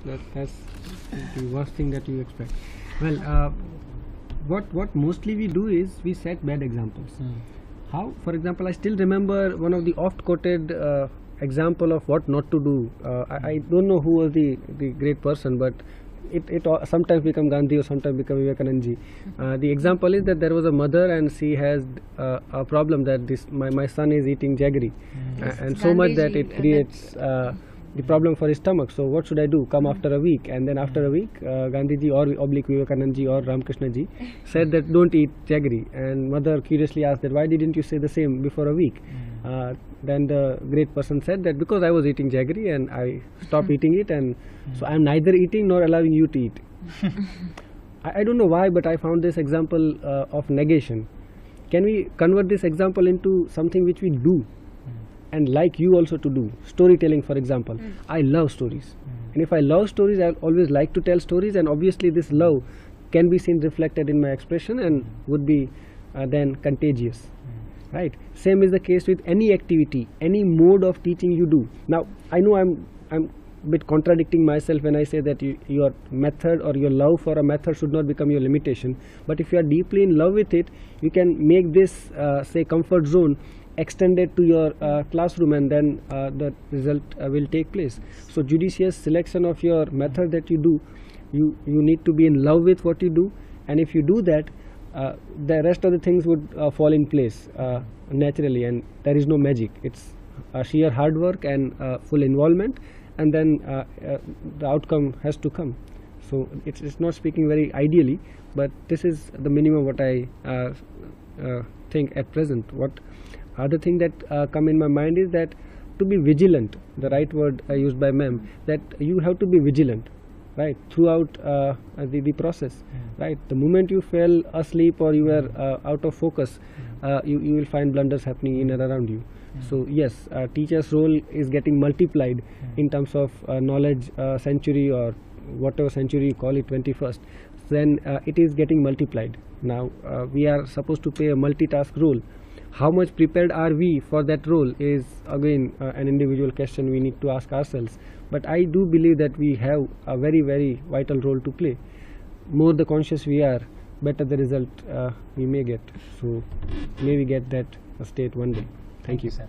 That's the worst thing that you expect. Well, what mostly we do is we set bad examples. How, for example, I still remember one of the oft-quoted example of what not to do. I don't know who was the great person, but it sometimes become Gandhi or sometimes become Vivekananda. The example is that there was a mother and she has a problem that my son is eating jaggery, and so much that it creates the problem for his stomach. So what should I do? Come after a week. And then after a week, Gandhiji or oblique Vivekananda or Ramakrishna ji said that don't eat jaggery. And mother curiously asked that why didn't you say the same before a week? Then the great person said that because I was eating jaggery and I stopped eating it, and so I am neither eating nor allowing you to eat. I don't know why, but I found this example of negation. Can we convert this example into something which we do and like you also to do? Storytelling, for example. I love stories, and if I love stories, I always like to tell stories, and obviously this love can be seen reflected in my expression and would be then contagious. Right. Same is the case with any activity, any mode of teaching you do. Now I know I'm a bit contradicting myself when I say that your method or your love for a method should not become your limitation. But if you are deeply in love with it, you can make this say comfort zone extended to your classroom, and then the result will take place. So judicious selection of your method that you do, you need to be in love with what you do, and if you do that, the rest of the things would fall in place naturally, and there is no magic. It's sheer hard work and full involvement, and then the outcome has to come. So it's not speaking very ideally, but this is the minimum what I think at present. What other thing that come in my mind is that to be vigilant, the right word used by ma'am, that you have to be vigilant, right, throughout the process, right. The moment you fell asleep or you were out of focus, you will find blunders happening in and around you. So yes, teacher's role is getting multiplied in terms of knowledge century, or whatever century you call it, 21st, then it is getting multiplied. Now we are supposed to play a multitask role. How much prepared are we for that role is again an individual question we need to ask ourselves. But I do believe that we have a very, very vital role to play. More the conscious we are, better the result we may get. So may we get that state one day. Thank you, sir.